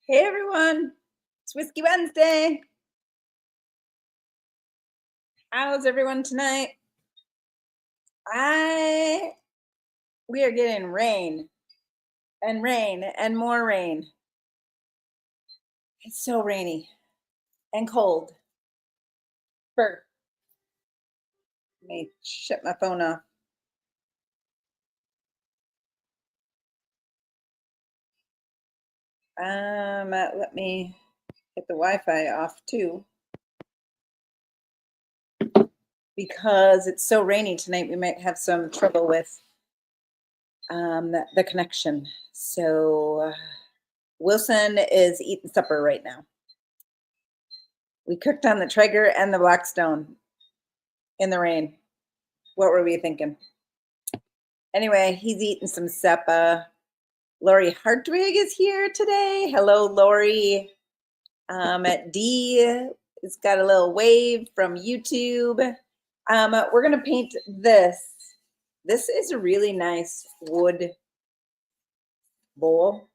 Hey everyone, it's Whiskey Wednesday. How's everyone tonight? I We are getting rain and rain and more rain. It's so rainy and cold. Let me shut my phone off. Let me get the Wi-Fi off too, because it's so rainy tonight. We might have some trouble with the connection. So Wilson is eating supper right now. We cooked on the Traeger and the Blackstone in the rain. What were we thinking? Anyway, he's eating some supper. Lori Hartwig is here today. Hello, Lori. D has got a little wave from YouTube. We're going to paint this. This is a really nice wood bowl.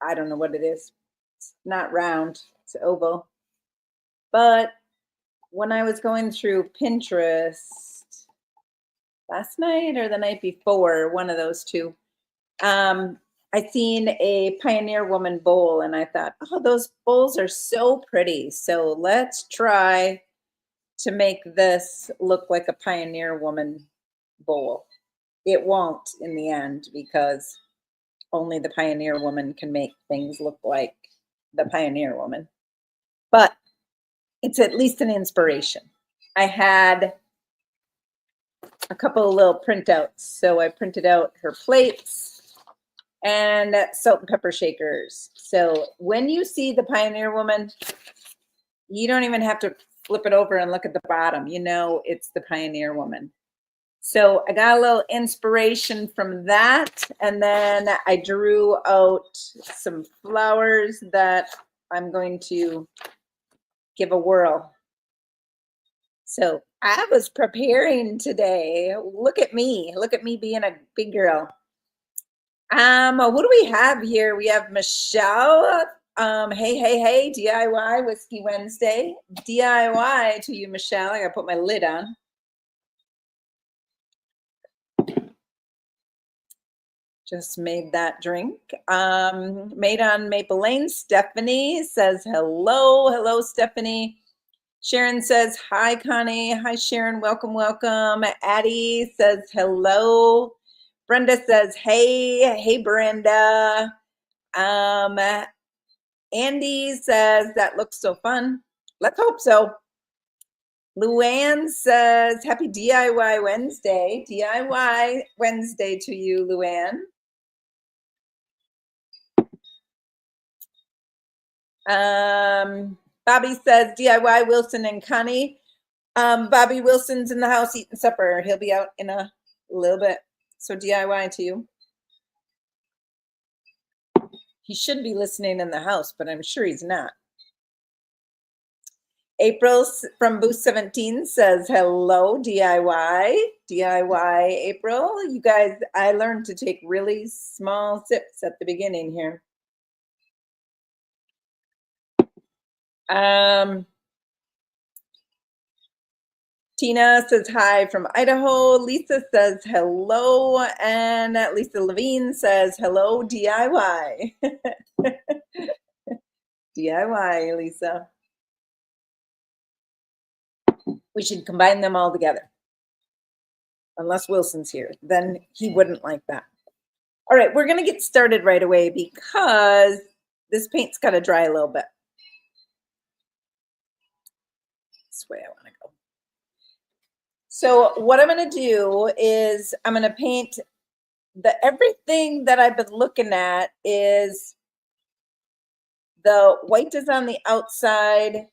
I don't know what it is. It's not round, it's oval. But when I was going through Pinterest last night or the night before, one of those two, I seen a Pioneer Woman bowl and I thought, oh, those bowls are so pretty. So let's try to make this look like a Pioneer Woman bowl. It won't in the end, because only the Pioneer Woman can make things look like the Pioneer Woman. But it's at least an inspiration. I had a couple of little printouts. So I printed out her plates and salt and pepper shakers. So when you see the Pioneer Woman, you don't even have to flip it over and look at the bottom. You know it's the Pioneer Woman. So I got a little inspiration from that. And then I drew out some flowers that I'm going to give a whirl. So I was preparing today. Look at me. Look at me being a big girl. What do we have here? We have Michelle. Hey, DIY Whiskey Wednesday. DIY to you, Michelle. I gotta put my lid on. Just made that drink. Made on Maple Lane. Stephanie says hello. Hello, Stephanie. Sharon says hi, Connie. Hi, Sharon. Welcome, welcome. Addie says hello. Brenda says hey. Hey, Brenda. Andy says that looks so fun. Let's hope so. Luann says happy DIY Wednesday. DIY Wednesday to you, Luann. Bobby says DIY Wilson and Connie. Bobby Wilson's in the house eating supper. He'll be out in a little bit. So DIY to you. He should be listening in the house, but I'm sure he's not. April from Boost 17 says hello, DIY. DIY, April. You guys, I learned to take really small sips at the beginning here. Tina says hi from Idaho. Lisa says hello. And Lisa Levine says hello, DIY. DIY, Lisa. We should combine them all together. Unless Wilson's here, then he wouldn't like that. All right, we're going to get started right away because this paint's got to dry a little bit. This way I want to go. So what I'm going to do is I'm going to paint everything that I've been looking at is the white is on the outside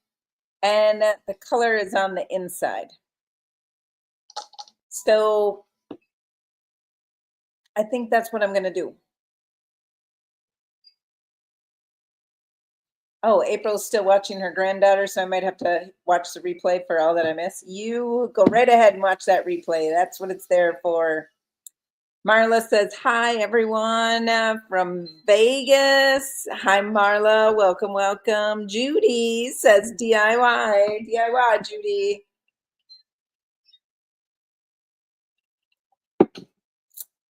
and the color is on the inside. So I think that's what I'm going to do. Oh, April's still watching her granddaughter, so I might have to watch the replay for all that I miss. You go right ahead and watch that replay. That's what it's there for. Marla says, hi, everyone from Vegas. Hi, Marla. Welcome, welcome. Judy says DIY. DIY, Judy.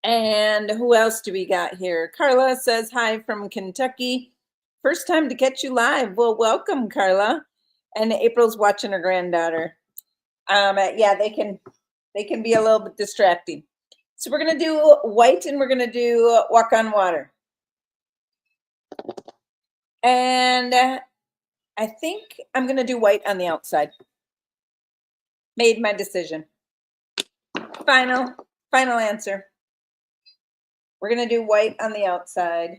And who else do we got here? Carla says, hi from Kentucky. First time to catch you live. Well, welcome, Carla. And April's watching her granddaughter. Yeah, they can be a little bit distracting. So we're going to do white and we're going to do walk on water. And I think I'm going to do white on the outside. Made my decision. Final answer. We're going to do white on the outside.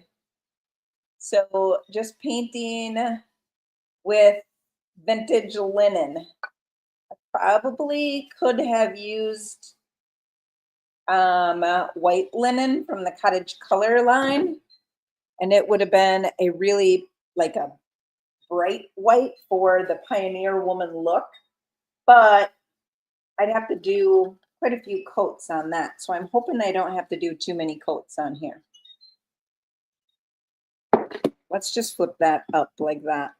So just painting with vintage linen. I probably could have used white linen from the Cottage Color line, and it would have been a really like a bright white for the Pioneer Woman look, but I'd have to do quite a few coats on that. So I'm hoping I don't have to do too many coats on here. Let's just flip that up like that.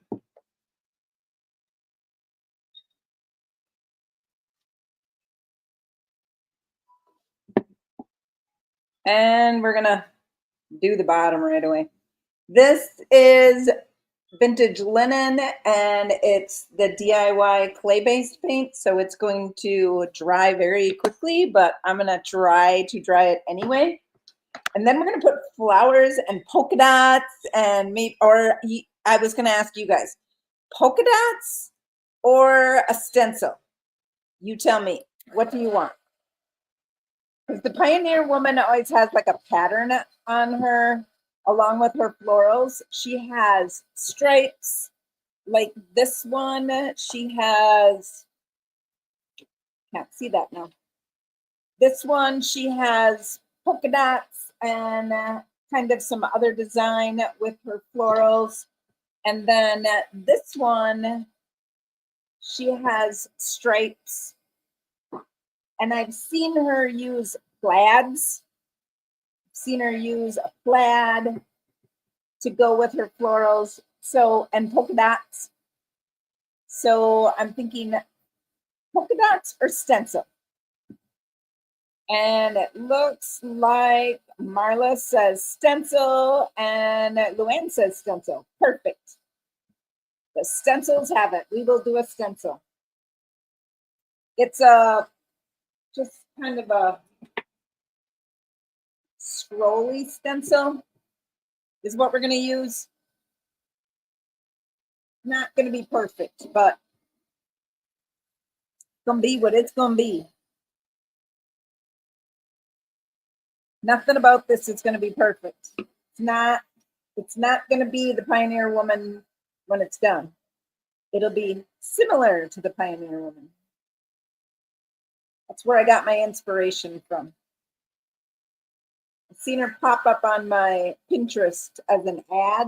And we're gonna do the bottom right away. This is vintage linen and it's the DIY clay-based paint, so it's going to dry very quickly, but I'm gonna try to dry it anyway. And then we're gonna put flowers and polka dots and maybe, or I was gonna ask you guys, polka dots or a stencil? You tell me, what do you want? Because the Pioneer Woman always has like a pattern on her, along with her florals. She has stripes, like this one. She has, can't see that now. This one, she has polka dots and kind of some other design with her florals. And then this one, she has stripes. And I've seen her use plaids. I've seen her use a plaid to go with her florals. So, and polka dots. So I'm thinking polka dots or stencil. And it looks like Marla says stencil and Luann says stencil. Perfect. The stencils have it. We will do a stencil. It's a just kind of a scrolly stencil is what we're going to use. Not going to be perfect, but it's going to be what it's going to be. Nothing about this is going to be perfect. It's not going to be the Pioneer Woman when it's done. It'll be similar to the Pioneer Woman. That's where I got my inspiration from. I've seen her pop up on my Pinterest as an ad.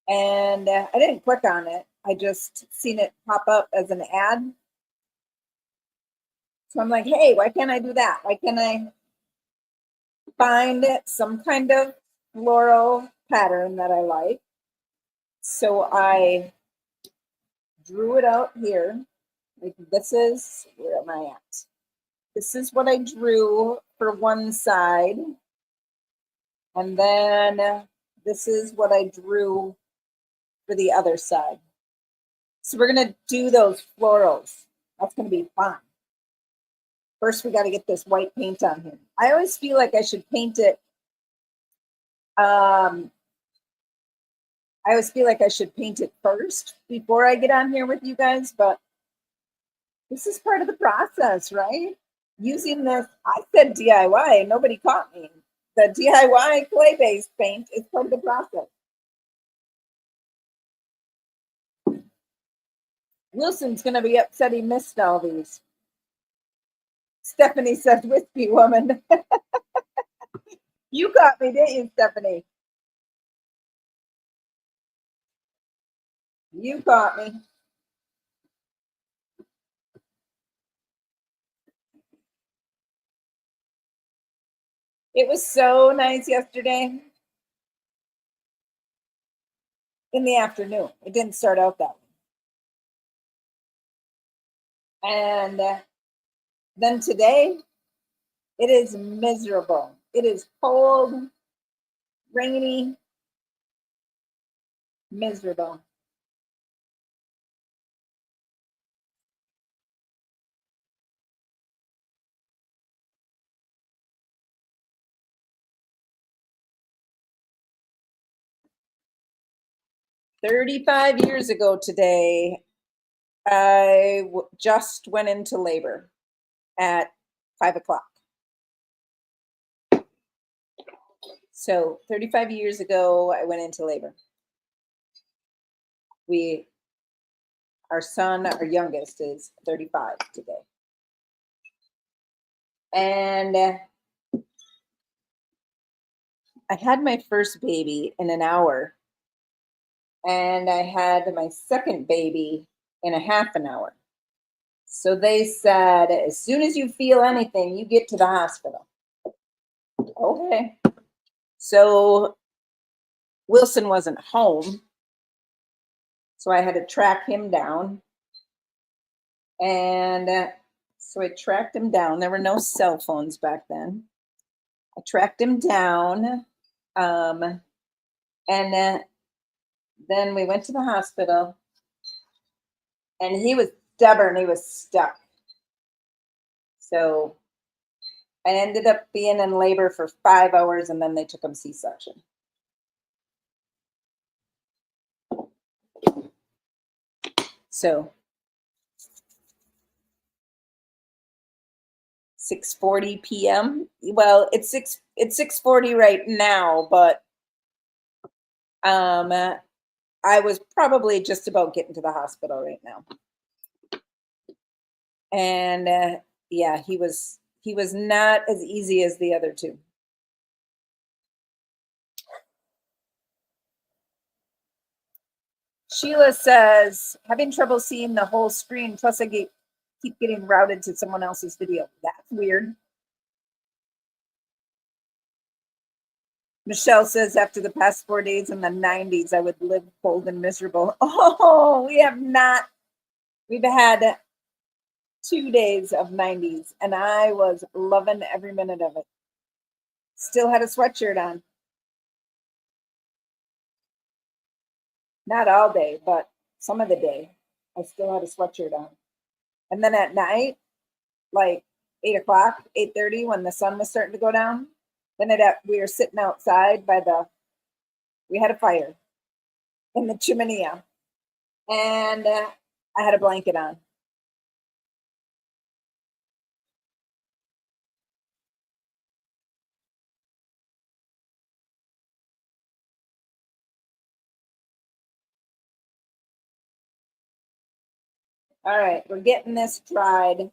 And I didn't click on it. I just seen it pop up as an ad. So I'm like, hey, why can't I do that? Why can't I find some kind of floral pattern that I like? So I drew it out here. Like this is, where am I at? This is what I drew for one side. And then this is what I drew for the other side. So we're going to do those florals. That's going to be fun. First, we got to get this white paint on here. I always feel like I should paint it. I always feel like I should paint it first before I get on here with you guys, but this is part of the process, right? Using this, I said DIY, nobody caught me. The DIY clay-based paint is part of the process. Wilson's going to be upset he missed all these. Stephanie says, "Whiskey woman." You caught me, didn't you, Stephanie? You caught me. It was so nice yesterday in the afternoon. It didn't start out that way. And then today, it is miserable. It is cold, rainy, miserable. "35 years ago today, I just went into labor at 5 o'clock. So 35 years ago, I went into labor. We, our son, our youngest, is 35 today. And I had my first baby in an hour, and I had my second baby in a half an hour. So they said, as soon as you feel anything, you get to the hospital. Okay. So Wilson wasn't home. So I had to track him down. And so I tracked him down. There were no cell phones back then. I tracked him down. And then we went to the hospital. And he was stubborn. He was stuck. So I ended up being in labor for 5 hours, and then they took him C-section. So 6:40 p.m. Well, it's 6:40 right now, but I was probably just about getting to the hospital right now. And yeah, he was not as easy as the other two. Sheila says, having trouble seeing the whole screen, plus I keep getting routed to someone else's video. That's weird. Michelle says, after the past 4 days in the 90s, I would live cold and miserable. Oh, we have not. We've had 2 days of 90s, and I was loving every minute of it. Still had a sweatshirt on. Not all day, but some of the day, I still had a sweatshirt on. And then at night, like 8 o'clock, 8:30, when the sun was starting to go down, then we were sitting outside we had a fire in the chimney, and I had a blanket on. All right, we're getting this dried.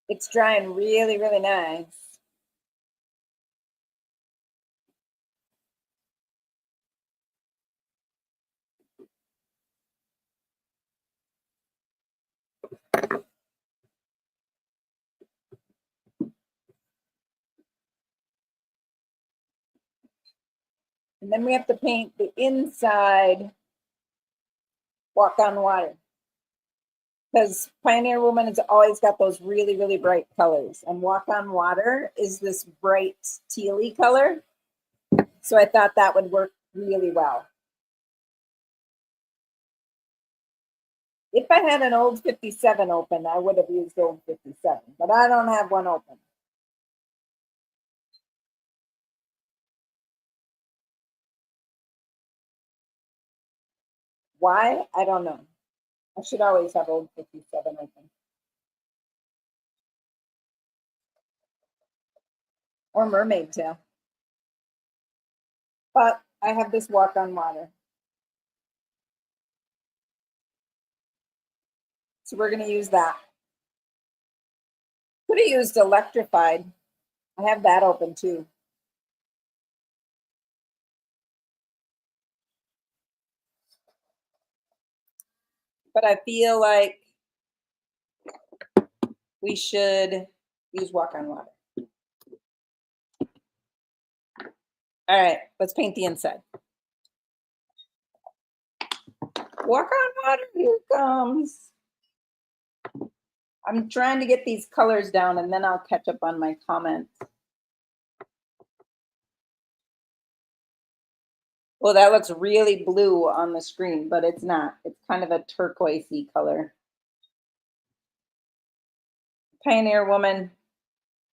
It's drying really, really nice. And then we have to paint the inside walk on water. Because Pioneer Woman has always got those really, really bright colors. And Walk on Water is this bright tealy color. So I thought that would work really well. If I had an old 57 open, I would have used old 57, but I don't have one open. Why? I don't know. I should always have old 57 open. Or mermaid tail. But I have this Walk on Water. So we're going to use that. Could have used Electrified. I have that open too. But I feel like we should Use walk on water. All right, let's paint the inside. Walk on water, here it comes. I'm trying to get these colors down and then I'll catch up on my comments. Well, that looks really blue on the screen, but it's not. It's kind of a turquoisey color. Pioneer Woman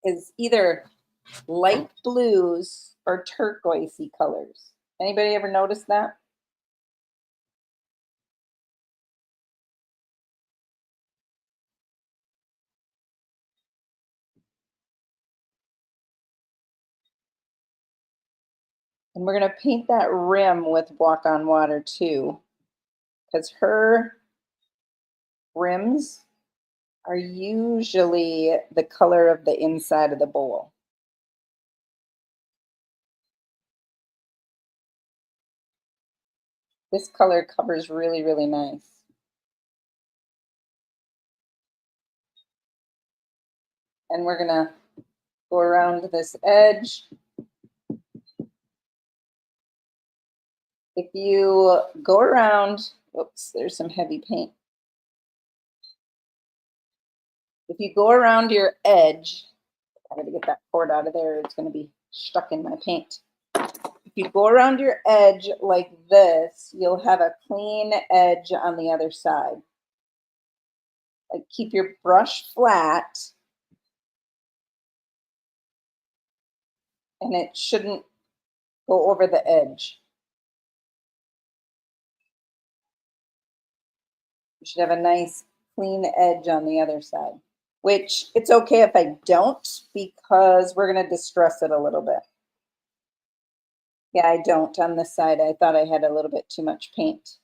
is either light blues or turquoisey colors. Anybody ever notice that? And we're going to paint that rim with Walk on Water too, because her rims are usually the color of the inside of the bowl. This color covers really, really nice. And we're gonna go around this edge. If you go around, oops, there's some heavy paint. If you go around your edge, I gotta get that cord out of there, it's gonna be stuck in my paint. If you go around your edge like this, you'll have a clean edge on the other side. Like keep your brush flat and it shouldn't go over the edge. You should have a nice clean edge on the other side, which it's okay if I don't because we're gonna distress it a little bit. Yeah, I don't on this side. I thought I had a little bit too much paint.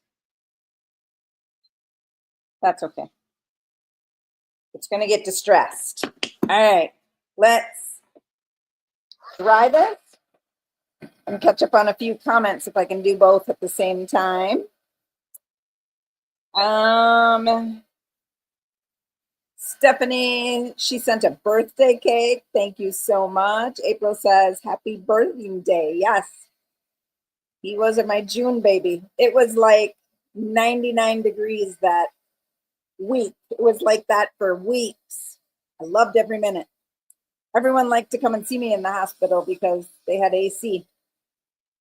That's okay. It's gonna get distressed. All right, let's dry this and catch up on a few comments if I can do both at the same time. Stephanie, she sent a birthday cake. Thank you so much. April says, happy birthing day. Yes, he wasn't my June baby. It was like 99 degrees that week. It was like that for weeks. I loved every minute. Everyone liked to come and see me in the hospital because they had AC.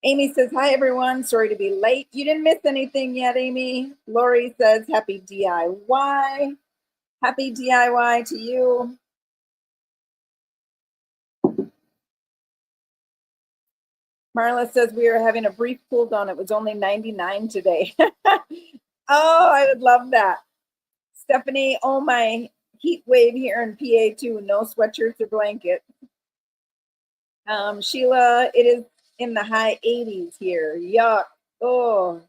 Amy says, hi, everyone. Sorry to be late. You didn't miss anything yet, Amy. Lori says, happy DIY. Happy DIY to you. Marla says, we are having a brief cool down. It was only 99 today. Oh, I would love that. Stephanie, oh, my heat wave here in PA too. No sweatshirts or blankets. Sheila, it is in the high 80s here. Yuck. Oh,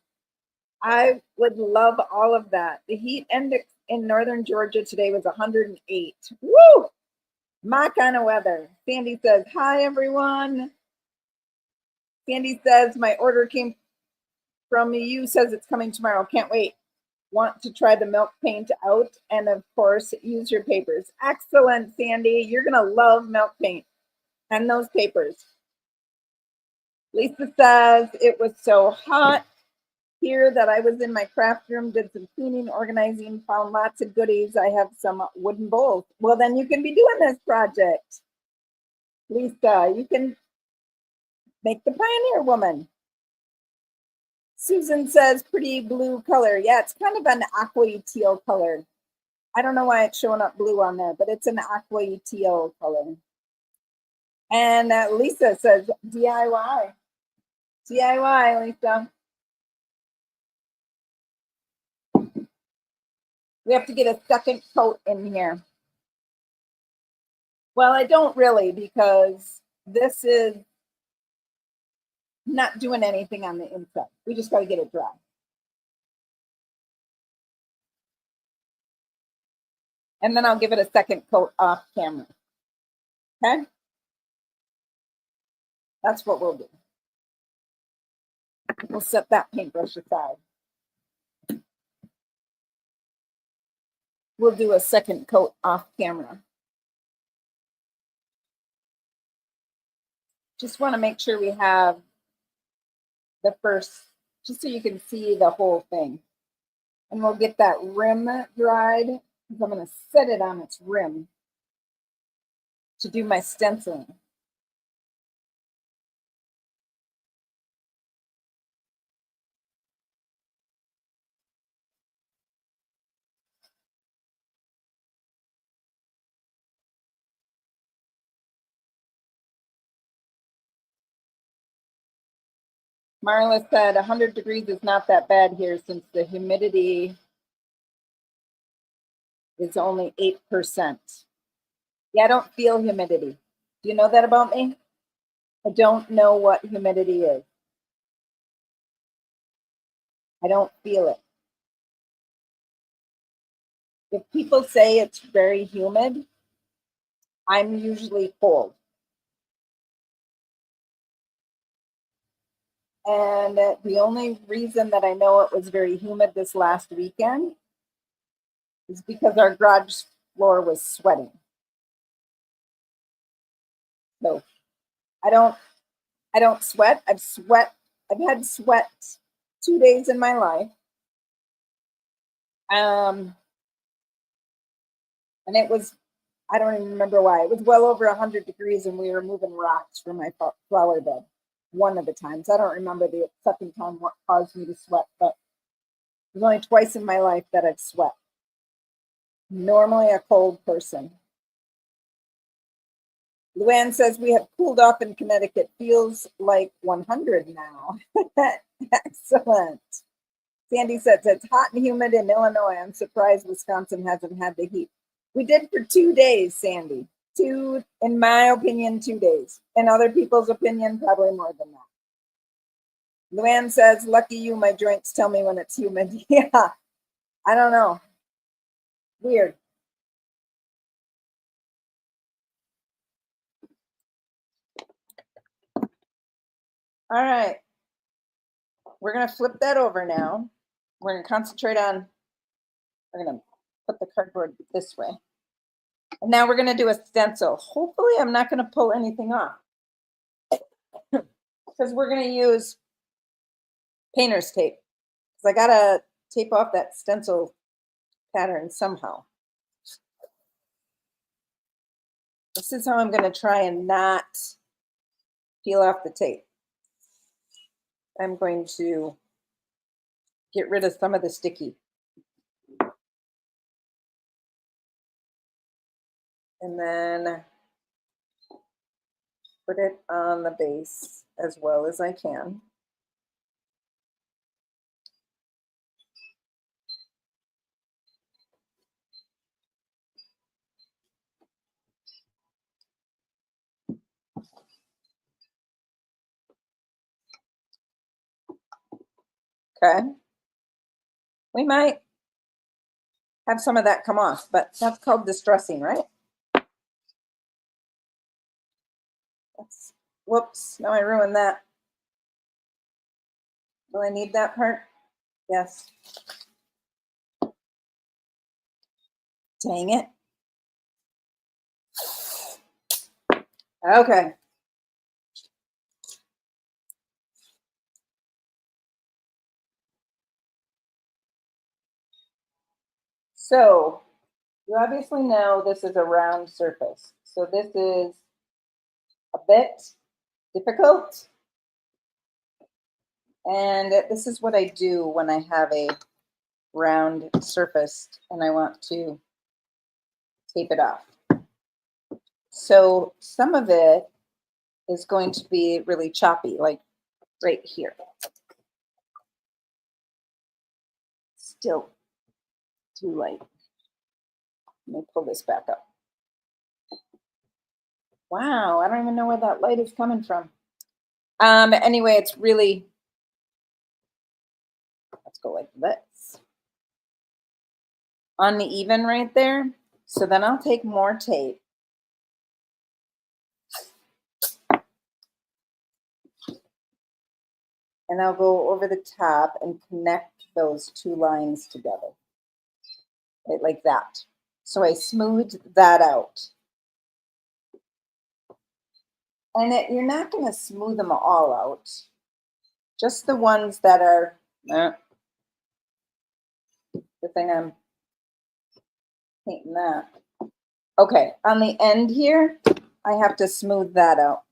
I would love all of that. The heat index in northern Georgia today was 108. Woo! My kind of weather. Sandy says, hi, everyone. Sandy says, my order came from you, says it's coming tomorrow. Can't wait. Want to try the milk paint out. And of course, use your papers. Excellent, Sandy. You're going to love milk paint and those papers. Lisa says, it was so hot here that I was in my craft room, did some cleaning, organizing, found lots of goodies. I have some wooden bowls. Well, then you can be doing this project. Lisa, you can make the Pioneer Woman. Susan says, pretty blue color. Yeah, it's kind of an aqua teal color. I don't know why it's showing up blue on there, but it's an aqua teal color. And Lisa says, DIY. DIY, Lisa. We have to get a second coat in here. Well, I don't really, because this is not doing anything on the inside. We just got to get it dry. And then I'll give it a second coat off camera. Okay? That's what we'll do. We'll set that paintbrush aside. We'll do a second coat off camera. Just want to make sure we have the first, just so you can see the whole thing. And we'll get that rim dried because I'm going to set it on its rim to do my stenciling. Marla said 100 degrees is not that bad here since the humidity is only 8%. Yeah, I don't feel humidity. Do you know that about me? I don't know what humidity is. I don't feel it. If people say it's very humid, I'm usually cold. And the only reason that I know it was very humid this last weekend is because our garage floor was sweating. So I don't sweat. I've had sweat 2 days in my life. And it was, I don't even remember why. It was well over 100 degrees and we were moving rocks from my flower bed one of the times. I don't remember the second time what caused me to sweat, but it was only twice in my life that I've sweat. Normally a cold person. Luann says we have cooled off in Connecticut. Feels like 100 now. Excellent. Sandy says it's hot and humid in Illinois. I'm surprised Wisconsin hasn't had the heat. We did for 2 days, Sandy. In my opinion, 2 days. In other people's opinion, probably more than that. Luann says, lucky you, my joints tell me when it's humid. Yeah, I don't know. Weird. All right. We're going to flip that over now. We're going to concentrate on, we're going to put the cardboard this way. And now we're going to do a stencil. Hopefully I'm not going to pull anything off because we're going to use painter's tape. Because I got to tape off that stencil pattern somehow. This is how I'm going to try and not peel off the tape. I'm going to get rid of some of the sticky. And then put it on the base as well as I can. Okay. We might have some of that come off, but that's called distressing, right? Whoops, now I ruined that. Do I need that part? Yes. Dang it. Okay. So you obviously know this is a round surface. So this is a bit difficult. And this is what I do when I have a round surface and I want to tape it off. So some of it is going to be really choppy, like right here. Still too light. Let me pull this back up. Wow, I don't even know where that light is coming from. Anyway, it's really, let's go like this. Uneven right there. So then I'll take more tape. And I'll go over the top and connect those two lines together. Right, like that. So I smoothed that out. And you're not going to smooth them all out. Just the ones that are, the thing I'm painting that. Okay, on the end here, I have to smooth that out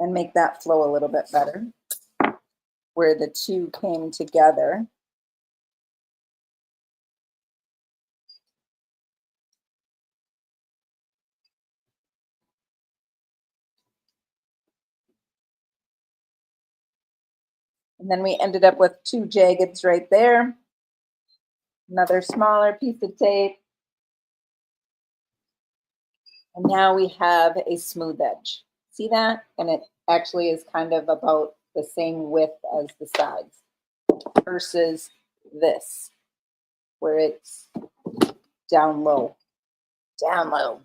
and make that flow a little bit better, where the two came together. And then we ended up with two jaggeds right there. Another smaller piece of tape. And now we have a smooth edge. See that? And it actually is kind of about the same width as the sides versus this, where it's down low. Down low.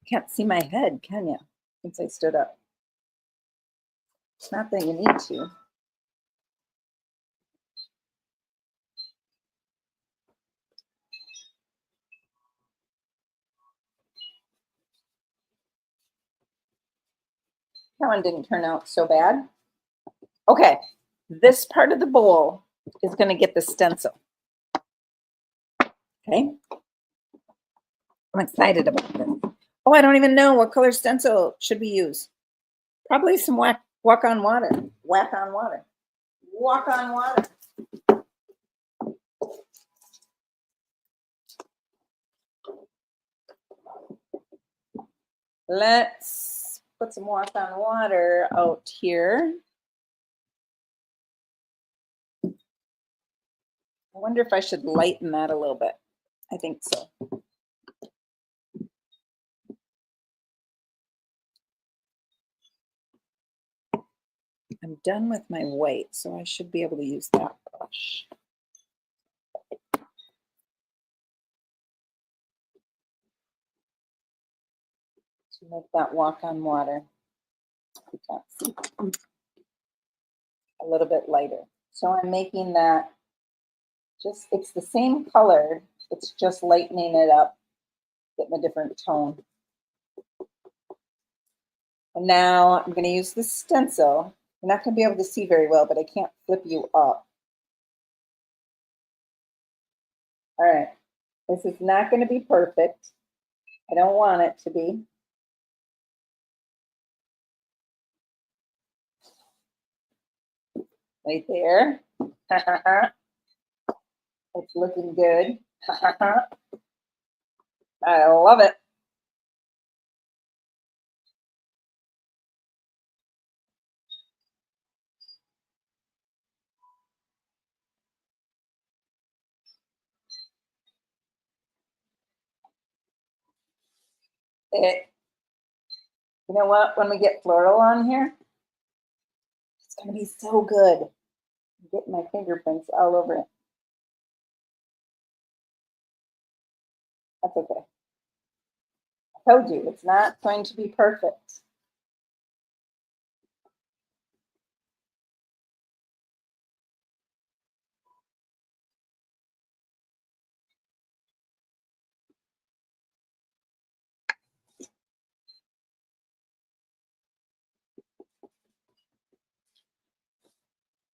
Can't see my head, can you? Since I stood up. Not that you need to. That one didn't turn out so bad. Okay, this part of the bowl is going to get the stencil. Okay, I'm excited about this. Oh, I don't even know what color stencil should we use. Probably some walk on water. Whack on water. Walk on water. Let's put some walk on water out here. I wonder if I should lighten that a little bit. I think so. I'm done with my white, so I should be able to use that brush. To make that walk on water. You can't see. A little bit lighter. So I'm making that just, it's the same color, it's just lightening it up, getting a different tone. And now I'm going to use the stencil. You're not going to be able to see very well, but I can't flip you up. All right, this is not going to be perfect. I don't want it to be. Right there. It's looking good. I love it. You know what? When we get floral on here, it's going to be so good. I'm getting my fingerprints all over it. That's okay. I told you, it's not going to be perfect.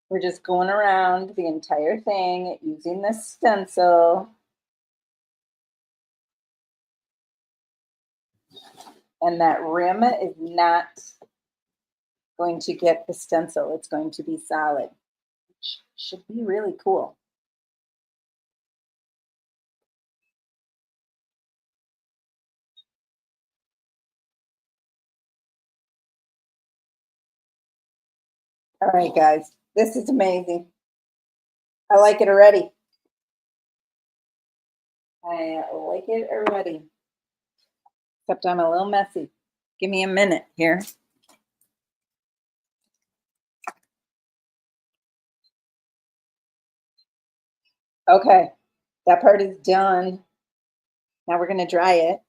We're just going around the entire thing using the stencil. And that rim is not going to get the stencil. It's going to be solid. Which should be really cool. All right, guys, this is amazing. I like it already. I like it already. Except I'm a little messy. Give me a minute here. Okay, that part is done. Now we're going to dry it.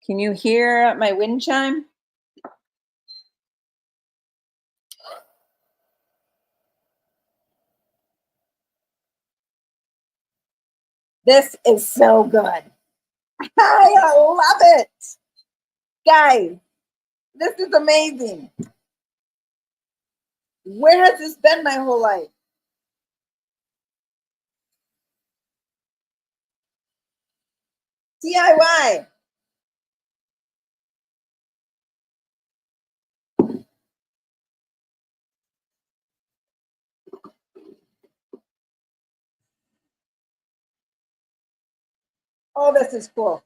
Can you hear my wind chime? This is so good. I love it. Guys, this is amazing. Where has this been my whole life? DIY. Oh, this is cool.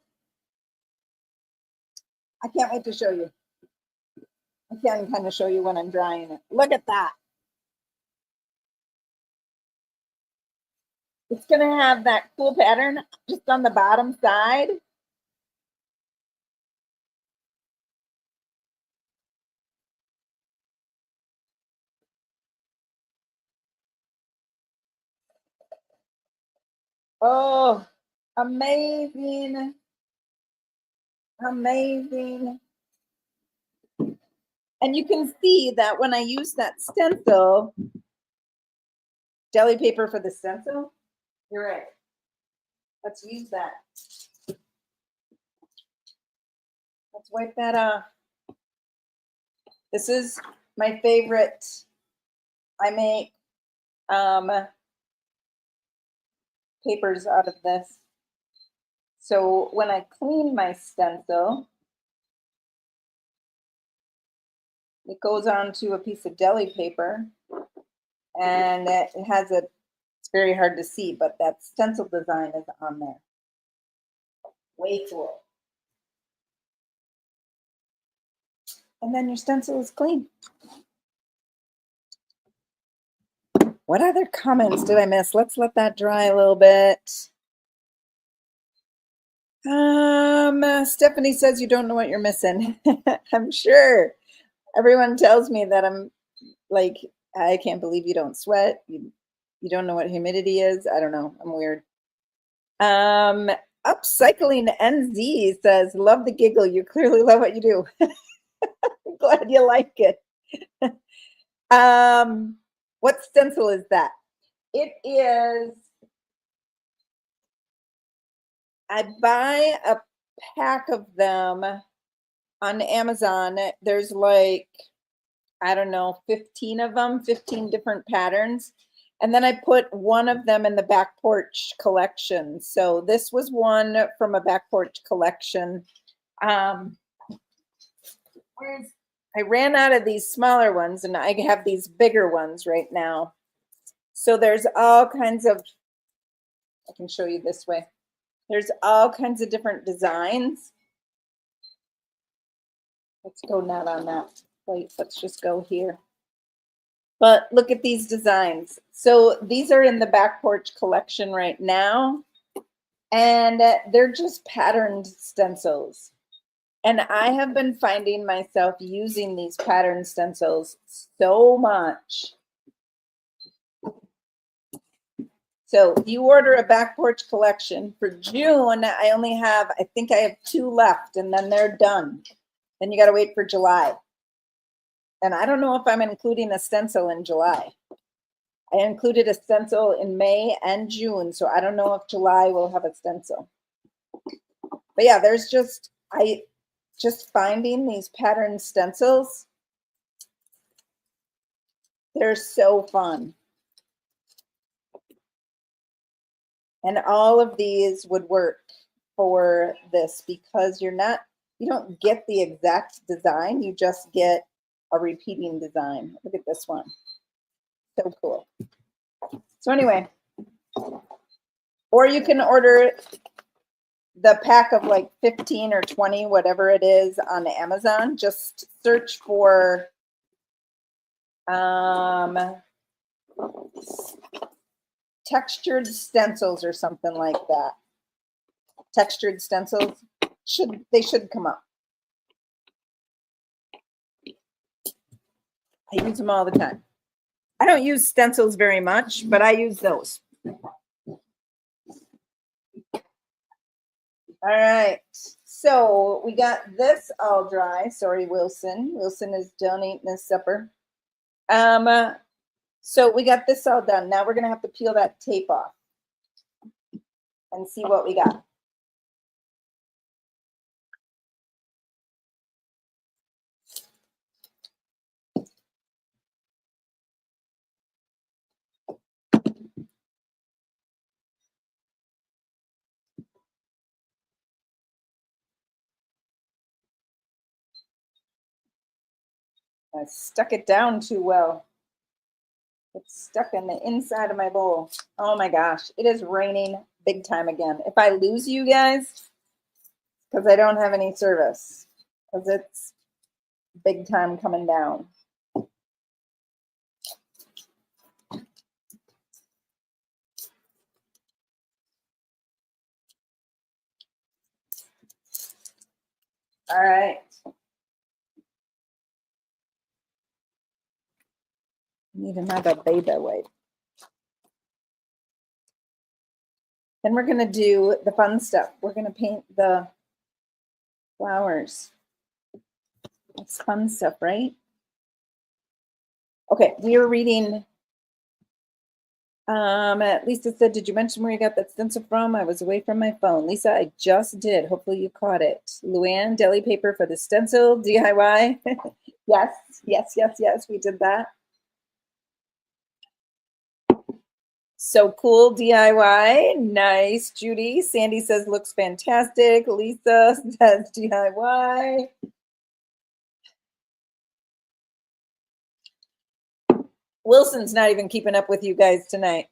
I can't wait to show you. I can kind of show you when I'm drying it. Look at that. It's going to have that cool pattern just on the bottom side. Oh, amazing. Amazing. And you can see that when I use that stencil, deli paper for the stencil, you're right. Let's use that. Let's wipe that off. This is my favorite. I make papers out of this. So when I clean my stencil, it goes onto a piece of deli paper, and it has a, it's very hard to see, but that stencil design is on there. Way cool. And then your stencil is clean. What other comments did I miss? Let's let that dry a little bit. Stephanie says you don't know what you're missing. I'm sure. Everyone tells me that I'm like, I can't believe you don't sweat. You don't know what humidity is. I don't know. I'm weird. Upcycling NZ says, love the giggle. You clearly love what you do. I'm glad you like it. What stencil is that? It is, I buy a pack of them on Amazon. There's like, I don't know, 15 of them, 15 different patterns. And then I put one of them in the back porch collection. So this was one from a back porch collection. I ran out of these smaller ones and I have these bigger ones right now. So there's all kinds of, I can show you this way. There's all kinds of different designs. Let's go not on that plate. Let's just go here. But look at these designs. So these are in the back porch collection right now. And they're just patterned stencils. And I have been finding myself using these pattern stencils so much. So if you order a back porch collection for June, I only have, I think I have 2 left and then they're done. Then you got to wait for July. And I don't know if I'm including a stencil in July. I included a stencil in May and June, so I don't know if July will have a stencil. But yeah, there's just, just finding these pattern stencils. They're so fun. And all of these would work for this because you don't get the exact design, you just get a repeating design. Look at this one. So cool. So anyway, or you can order the pack of like 15 or 20, whatever it is, on Amazon. Just search for textured stencils or something like that. Textured stencils, they should come up. I use them all the time. I don't use stencils very much, but I use those. All right, so we got this all dry. Sorry, Wilson. Wilson is done eating his supper. So we got this all done. Now we're gonna have to peel that tape off. and see what we got. I stuck it down too well. It's stuck in the inside of my bowl. Oh my gosh, it is raining big time again. If I lose you guys, because I don't have any service, because it's big time coming down. All right. Need another baby wipe. Then we're going to do the fun stuff. We're going to paint the flowers. That's fun stuff, right? Okay, we are reading. Lisa said, did you mention where you got that stencil from? I was away from my phone. Lisa, I just did. Hopefully you caught it. Luann, deli paper for the stencil, DIY. Yes, yes, yes, yes, we did that. So cool, DIY. Nice, Judy. Sandy says, looks fantastic. Lisa says, DIY. Wilson's not even keeping up with you guys tonight.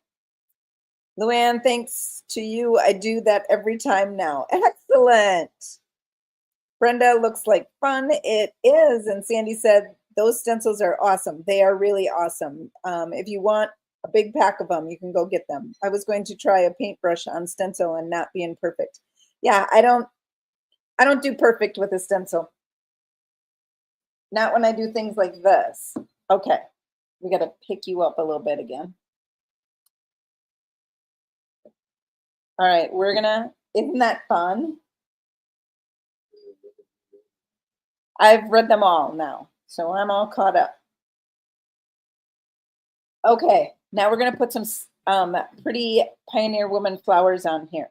Luann, thanks to you, I do that every time now. Excellent. Brenda, looks like fun. It is. And Sandy said, those stencils are awesome. They are really awesome. If you want a big pack of them, you can go get them. I was going to try a paintbrush on stencil and not being perfect. Yeah, I don't do perfect with a stencil. Not when I do things like this. Okay, we got to pick you up a little bit again. All right, we're gonna, isn't that fun? I've read them all now, so I'm all caught up. Okay, now we're gonna put some pretty Pioneer Woman flowers on here.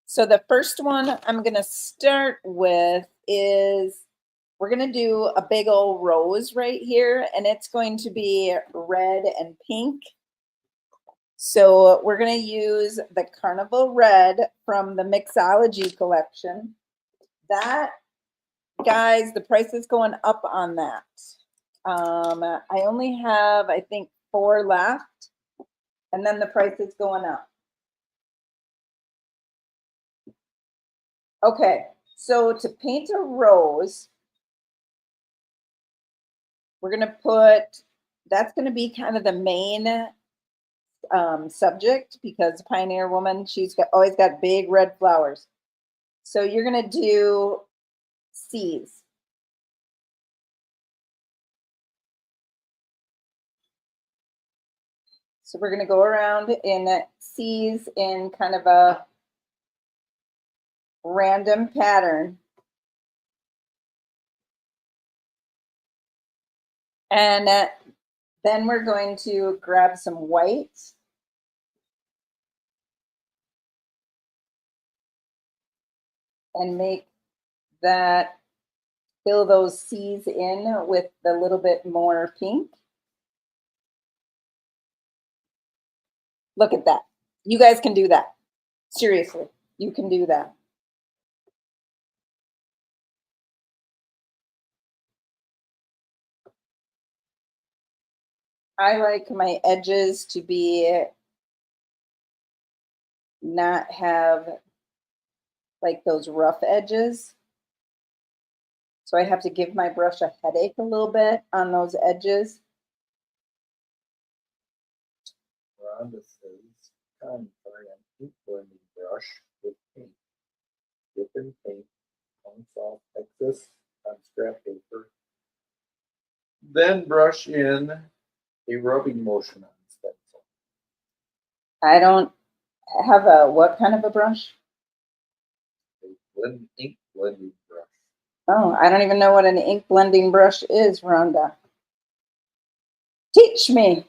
So the first one I'm gonna start with is, we're gonna do a big old rose right here, and it's going to be red and pink. So we're going to use the Carnival Red from the Mixology collection. That, guys, the price is going up on that. I only have, I think, 4 left, and then the price is going up. Okay, so to paint a rose, we're going to put, that's going to be kind of the main subject, because Pioneer Woman, she's always got big red flowers. So you're going to do C's. So we're going to go around in C's in kind of a random pattern. And then we're going to grab some white. And make that, fill those C's in with a little bit more pink. Look at that. You guys can do that. Seriously, you can do that. I like my edges to be, not have like those rough edges. So I have to give my brush a headache a little bit on those edges. Rhonda says, time for an ink blending brush with paint. Dip in paint, comes off excess on scrap paper. Then brush in a rubbing motion on stencil. I don't have a, what kind of a brush? A ink blending brush. Oh, I don't even know what an ink blending brush is, Rhonda. Teach me.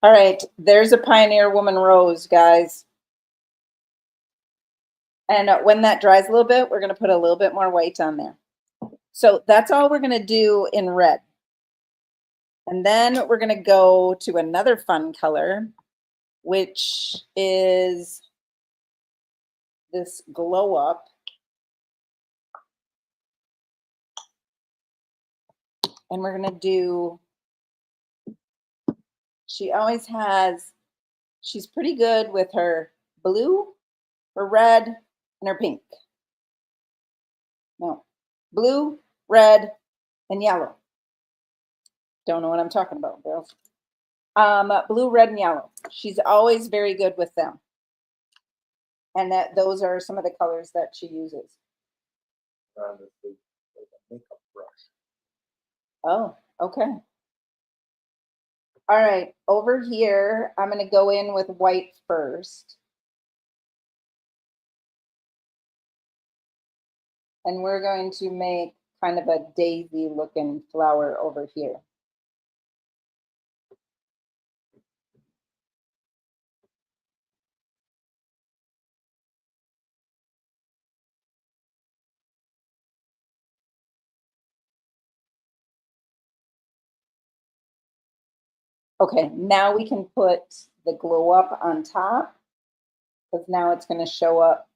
All right, there's a Pioneer Woman rose, guys. And when that dries a little bit, we're going to put a little bit more white on there. So that's all we're going to do in red. And then we're going to go to another fun color, which is this glow up. And we're going to do, she always has, she's pretty good with her blue, her red, and her pink. No, blue, red, and yellow. Don't know what I'm talking about, girls. Blue, red, and yellow. She's always very good with them. And those are some of the colors that she uses. This is like a makeup brush. Oh, okay. All right, over here, I'm going to go in with white first. And we're going to make kind of a daisy looking flower over here. Okay, now we can put the glow up on top because now it's going to show up.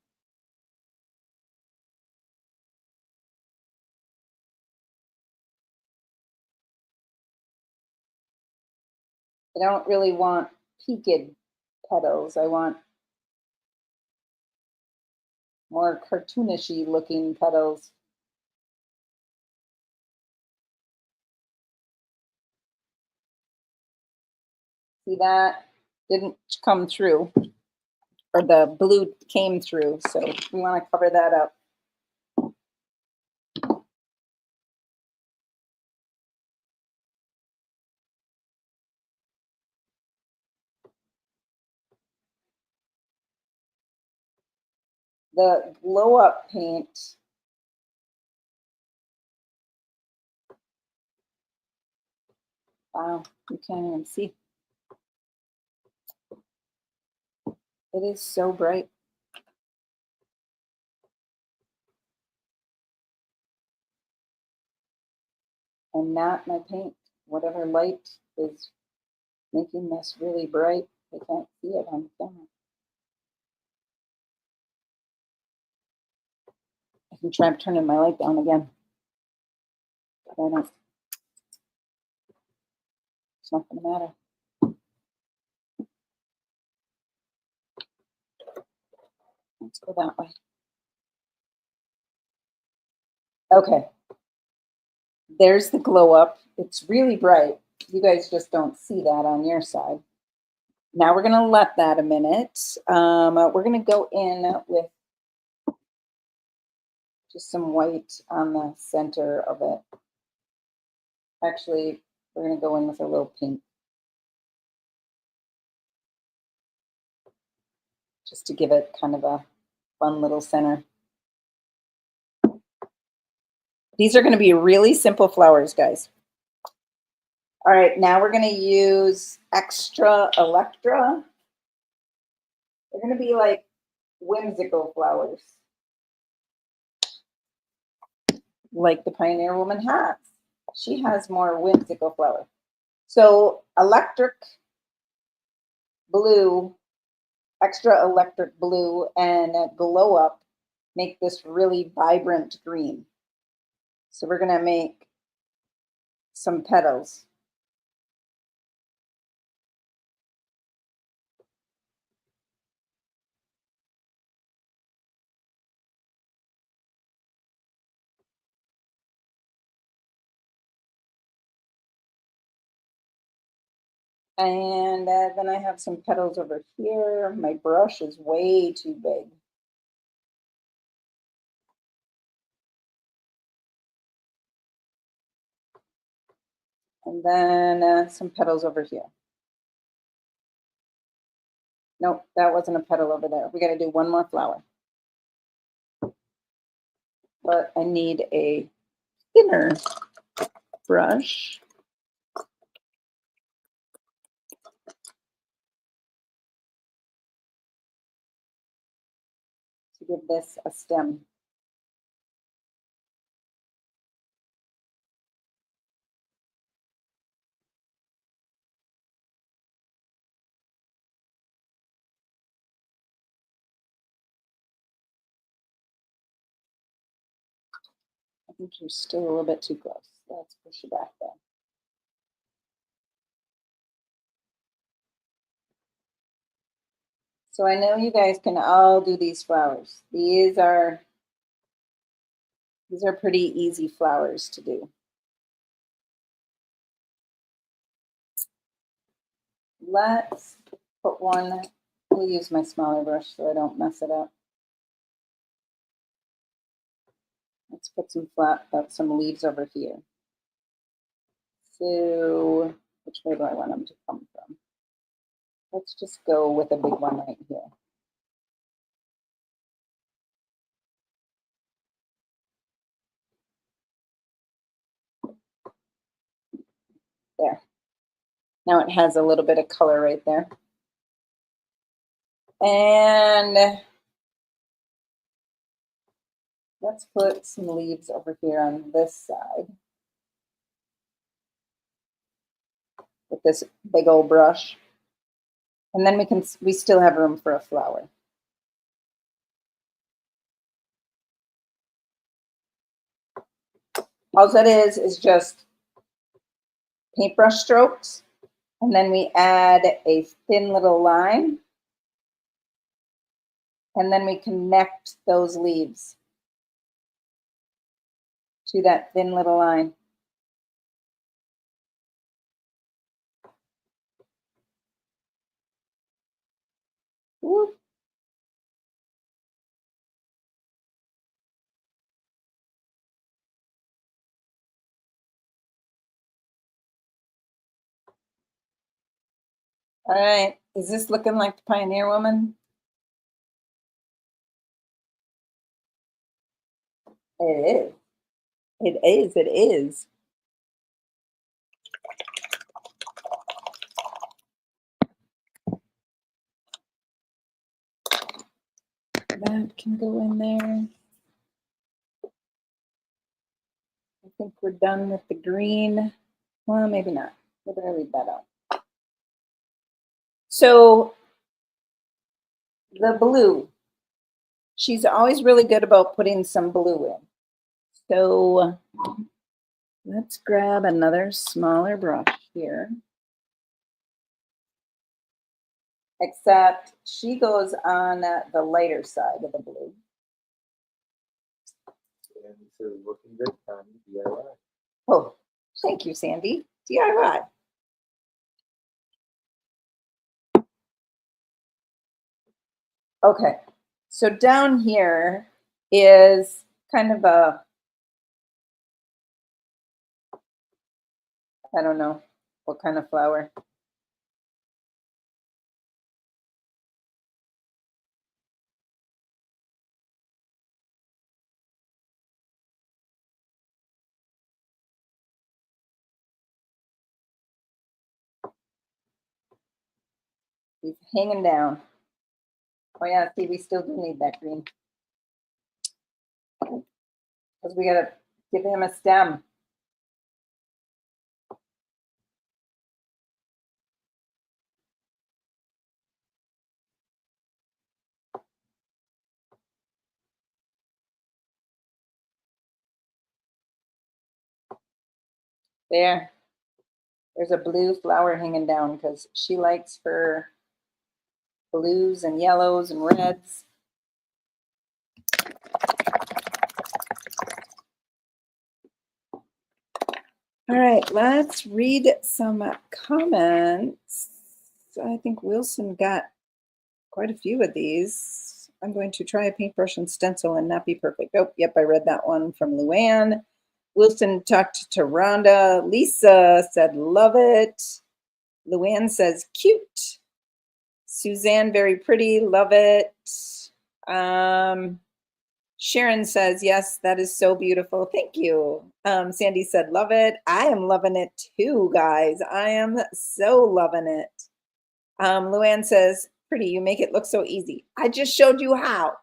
I don't really want peaked petals. I want more cartoonishy looking petals. See that? Didn't come through, or the blue came through, so we want to cover that up. The glow up paint, wow, you can't even see. It is so bright. And not my paint. Whatever light is making this really bright, I can't see it on the camera. I can try turning my light down again. But I don't. It's not going to matter. Let's go that way. Okay. There's the glow up. It's really bright. You guys just don't see that on your side. Now we're going to let that a minute. We're going to go in with just some white on the center of it. Actually, we're going to go in with a little pink. Just to give it kind of a fun little center. These are going to be really simple flowers, guys. All right, now we're going to use Extra Electra. They're going to be like whimsical flowers, like the Pioneer Woman has. She has more whimsical flower. So electric blue, extra electric blue, and glow up make this really vibrant green. So we're going to make some petals. And then I have some petals over here. My brush is way too big. And then some petals over here. Nope, that wasn't a petal over there. We got to do one more flower. But I need a thinner brush. to give this a stem. I think you're still a little bit too close. Let's push you back there. So I know you guys can all do these flowers. These are pretty easy flowers to do. Let's put one, we'll use my smaller brush so I don't mess it up. Let's put some leaves over here. So which way do I want them to come from? Let's just go with a big one right here. There. Now it has a little bit of color right there. And let's put some leaves over here on this side with this big old brush. And then we still have room for a flower. All that is just paintbrush strokes. And then we add a thin little line. And then we connect those leaves to that thin little line. Whoop. All right, is this looking like the Pioneer Woman? It is. It is, it is. That can go in there. I think we're done with the green. Well, maybe not. We're going to leave that out. So the blue, she's always really good about putting some blue in. So let's grab another smaller brush here. Except she goes on the lighter side of the blue. And so looking good, Connie, DIY. Oh, thank you, Sandy. DIY. Okay, so down here is kind of a, I don't know what kind of flower. He's hanging down. Oh yeah, see, we still do need that green. Because we gotta give him a stem. There. There's a blue flower hanging down because she likes her blues and yellows and reds. All right, let's read some comments. I think Wilson got quite a few of these. I'm going to try a paintbrush and stencil and not be perfect. Oh, yep, I read that one from Luann. Wilson talked to Rhonda. Lisa said, love it. Luann says, cute. Suzanne, very pretty, love it. Sharon says, yes, that is so beautiful. Thank you. Sandy said, love it. I am loving it too, guys. I am so loving it. Luann says, pretty, you make it look so easy. I just showed you how.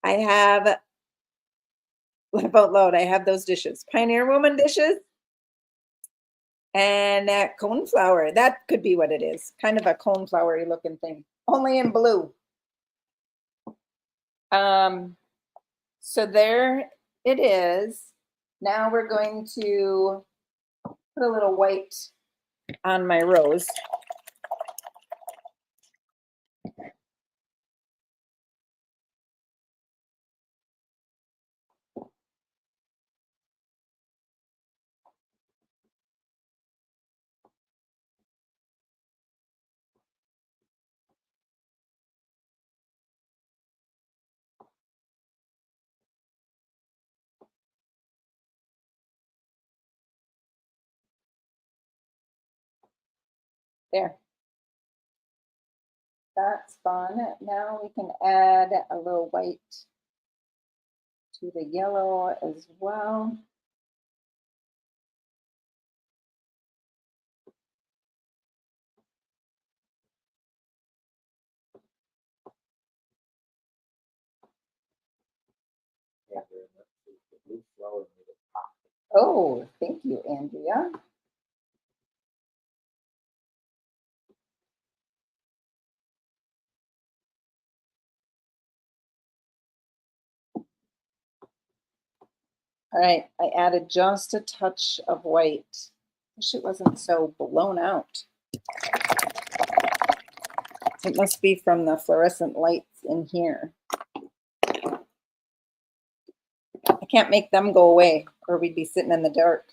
I have boatload. I have those dishes, Pioneer Woman dishes, and that cone flower. That could be what it is. Kind of a cone flowery looking thing, only in blue. So there it is. Now we're going to put a little white on my rose. There. That's fun. Now we can add a little white to the yellow as well. Yeah, the blue flower made it pop. Oh, thank you, Andrea. All right, I added just a touch of white. Wish it wasn't so blown out. It must be from the fluorescent lights in here. I can't make them go away or we'd be sitting in the dark.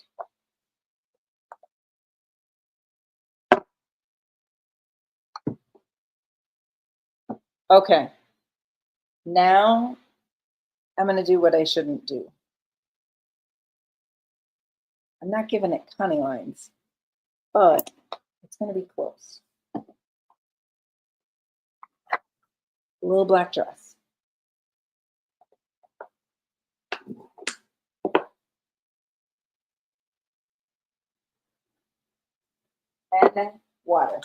Okay, now I'm going to do what I shouldn't do. I'm not giving it conning lines, but it's going to be close. A little black dress. And then water.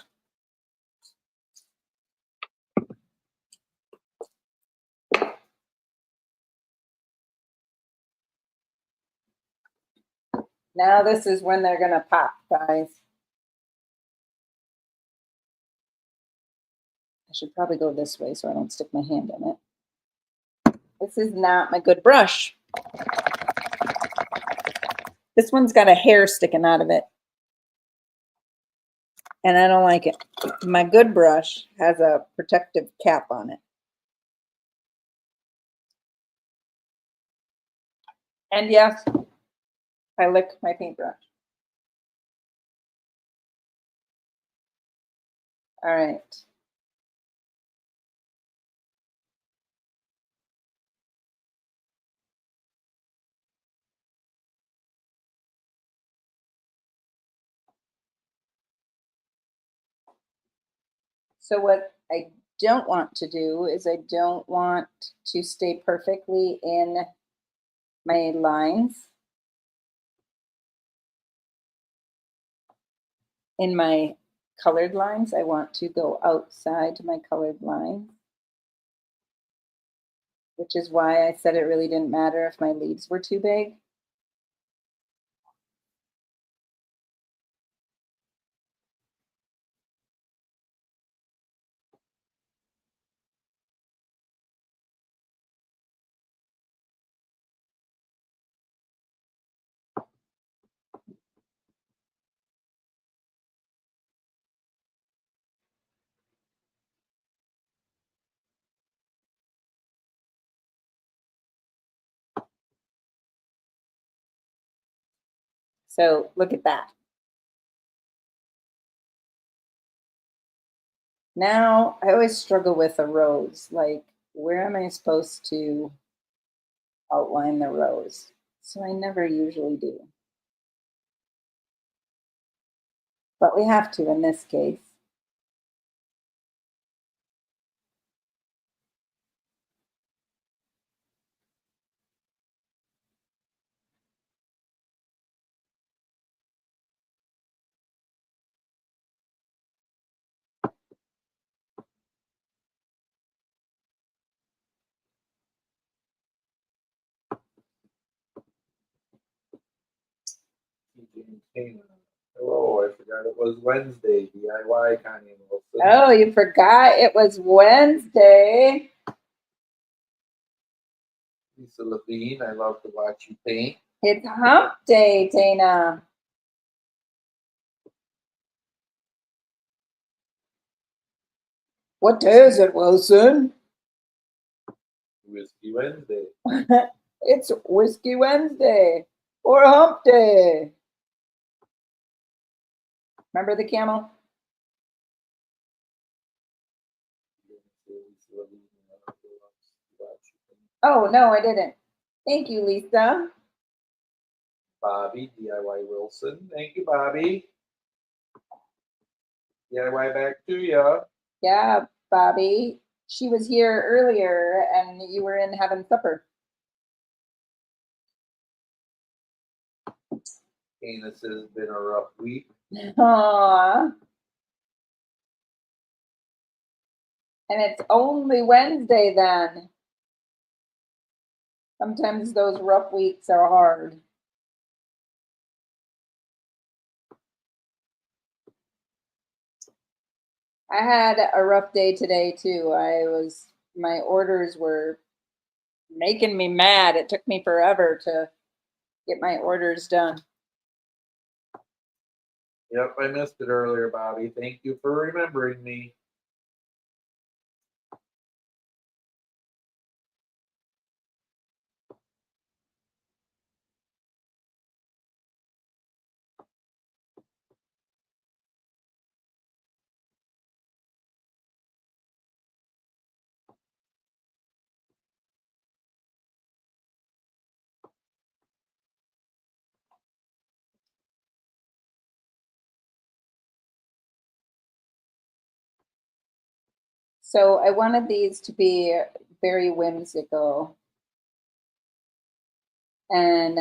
Now this is when they're going to pop, guys. I should probably go this way so I don't stick my hand in it. This is not my good brush. This one's got a hair sticking out of it. And I don't like it. My good brush has a protective cap on it. And yes, I lick my paintbrush. All right. So what I don't want to do is I don't want to stay perfectly in my lines. In my colored lines, I want to go outside my colored line, which is why I said it really didn't matter if my leaves were too big. So look at that. Now, I always struggle with a rose. Like, where am I supposed to outline the rose? So I never usually do. But we have to in this case. Hello, I forgot it was Wednesday. DIY Connie and Wilson. Oh, you forgot it was Wednesday. Lisa Levine, I love to watch you paint. It's hump day, Dana. What day is it, Wilson? Whiskey Wednesday. It's Whiskey Wednesday or hump day. Remember the camel? Oh, no, I didn't. Thank you, Lisa. Bobby, DIY Wilson. Thank you, Bobby. DIY back to you. Yeah, Bobby. She was here earlier and you were in having supper. This has been a rough week. Aww. And it's only Wednesday then. Sometimes those rough weeks are hard. I had a rough day today too. My orders were making me mad. It took me forever to get my orders done. Yep, I missed it earlier, Bobby. Thank you for remembering me. So I wanted these to be very whimsical and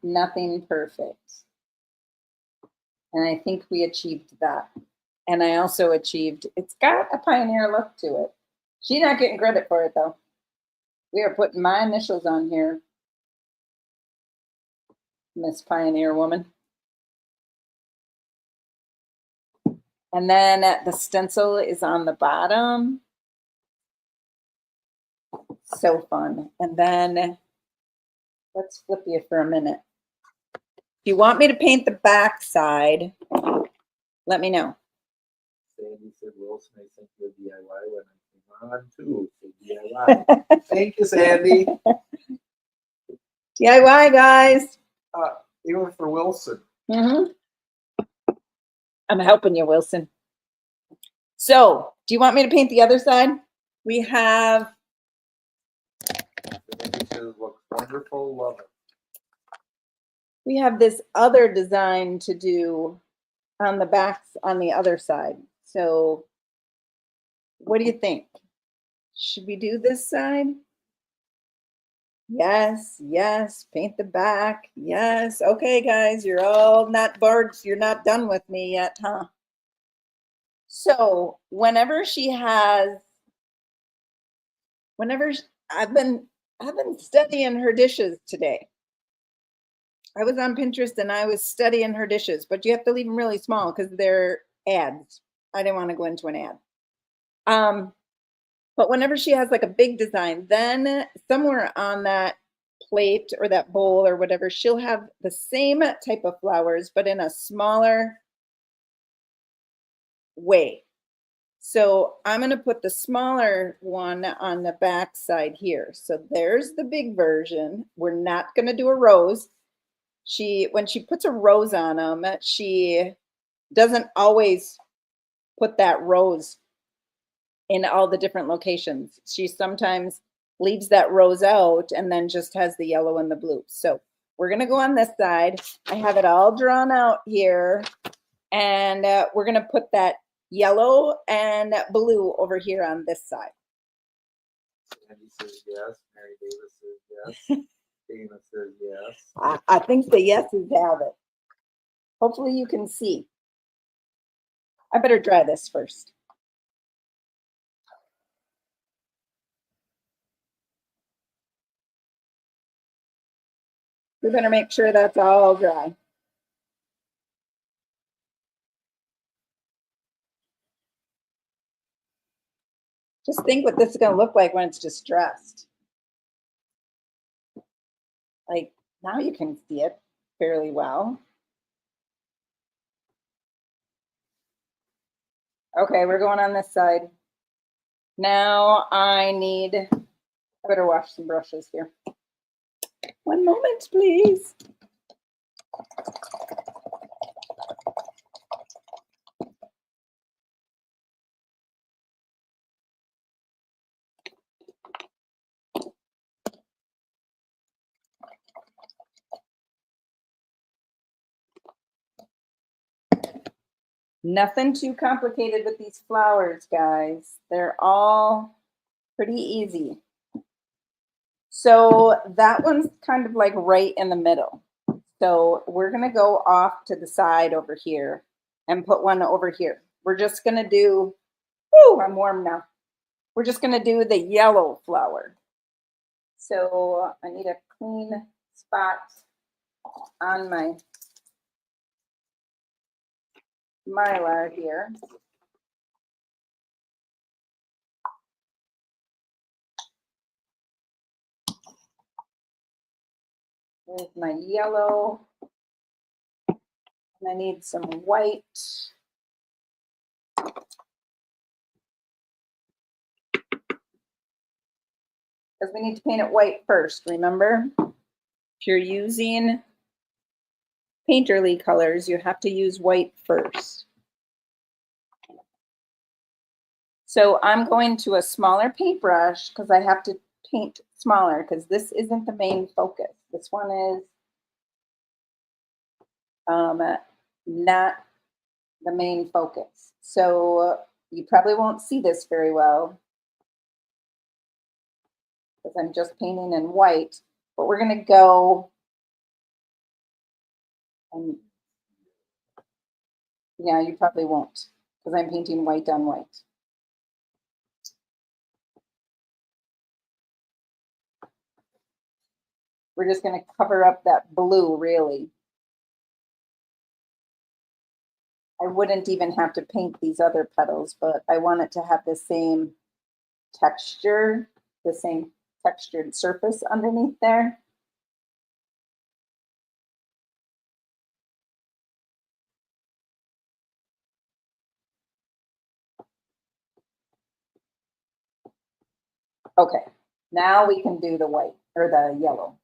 nothing perfect. And I think we achieved that. And I also achieved, it's got a pioneer look to it. She's not getting credit for it though. We are putting my initials on here. Miss Pioneer Woman. And then the stencil is on the bottom. So fun. And then let's flip you for a minute. If you want me to paint the back side, let me know. Sandy said, Wilson, I sent you a DIY when I came on too. So DIY. Thank you, Sandy. DIY, guys. Even for Wilson. Mm-hmm. I'm helping you, Wilson. So, do you want me to paint the other side? We have. Sandy says, looks wonderful. Love it. We have this other design to do on the backs on the other side. So, what do you think? Should we do this side? Yes, yes. Paint the back. Yes. Okay, guys, you're all not bored. You're not done with me yet, huh? So, whenever I've been studying her dishes today. I was on Pinterest and I was studying her dishes, but you have to leave them really small because they're ads. I didn't want to go into an ad. But whenever she has like a big design, then somewhere on that plate or that bowl or whatever, she'll have the same type of flowers, but in a smaller way. So I'm going to put the smaller one on the back side here. So there's the big version. We're not going to do a rose. When she puts a rose on them, she doesn't always put that rose in all the different locations. She sometimes leaves that rose out and then just has the yellow and the blue. So we're going to go on this side. I have it all drawn out here. And we're going to put that yellow and blue over here on this side. Sandy says yes. Mary Davis says yes. Dana says yes. I think the yeses have it. Hopefully you can see. I better dry this first. We better make sure that's all dry. Just think what this is going to look like when it's distressed. Like now you can see it fairly well. Okay, we're going on this side. Now I better wash some brushes here. One moment, please. Nothing too complicated with these flowers, guys. They're all pretty easy. So that one's kind of like right in the middle. So we're going to go off to the side over here and put one over here. We're just going to do, whoo, I'm warm now. We're just going to do the yellow flower. So I need a clean spot on my mylar here. There's my yellow. And I need some white. Because we need to paint it white first, remember? If you're using painterly colors, you have to use white first. So I'm going to a smaller paintbrush because I have to paint smaller because this isn't the main focus. This one is not the main focus. So you probably won't see this very well because I'm just painting in white, but we're going to go and yeah, you probably won't because I'm painting white on white. We're just going to cover up that blue, really. I wouldn't even have to paint these other petals, but I want it to have the same texture, the same textured surface underneath there. Okay, now we can do the white or the yellow.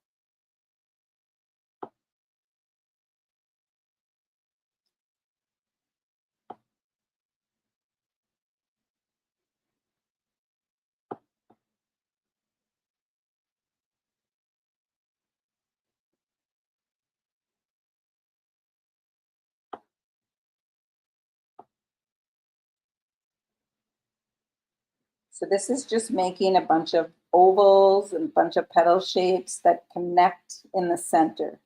So this is just making a bunch of ovals and a bunch of petal shapes that connect in the center.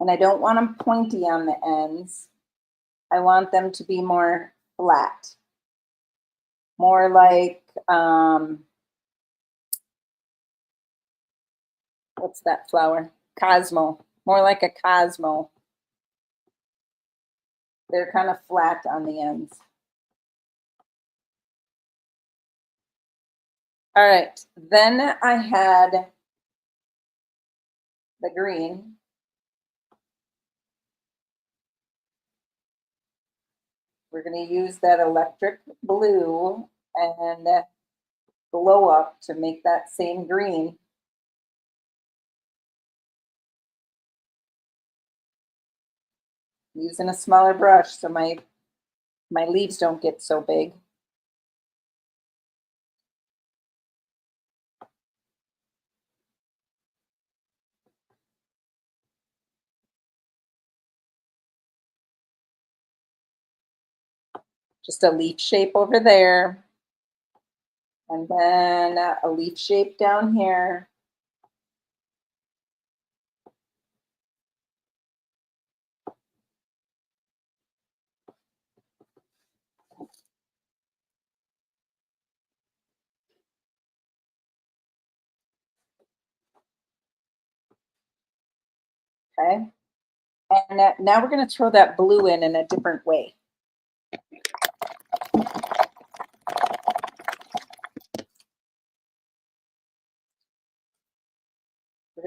And I don't want them pointy on the ends. I want them to be more flat. More like, what's that flower? Cosmo. More like a Cosmo. They're kind of flat on the ends. All right, then I had the green. We're going to use that electric blue and glow up to make that same green. Using a smaller brush so my leaves don't get so big. Just a leaf shape over there. And then a leaf shape down here. Okay. And now we're going to throw that blue in a different way.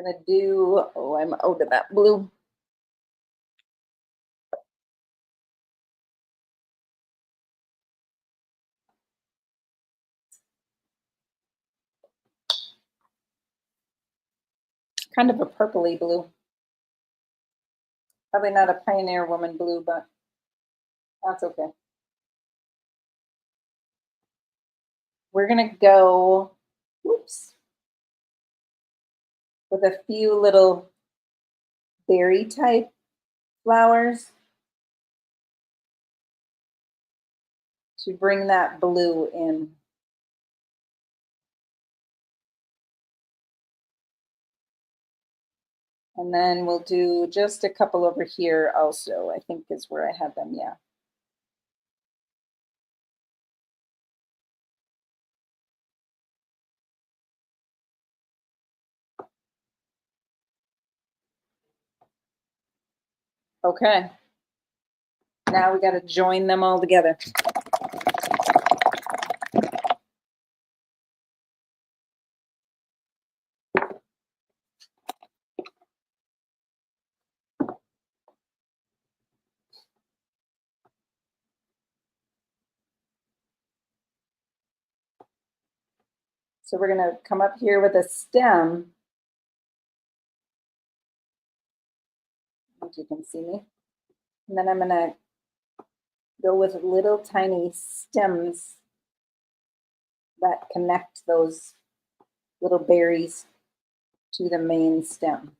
gonna do, oh, I'm out of that blue. Kind of a purpley blue. Probably not a Pioneer Woman blue, but that's okay. We're gonna go, whoops, with a few little berry type flowers to bring that blue in. And then we'll do just a couple over here also, I think is where I had them, yeah. Okay. Now we got to join them all together. So we're going to come up here with a stem. If you can see me. And then I'm going to go with little tiny stems that connect those little berries to the main stem.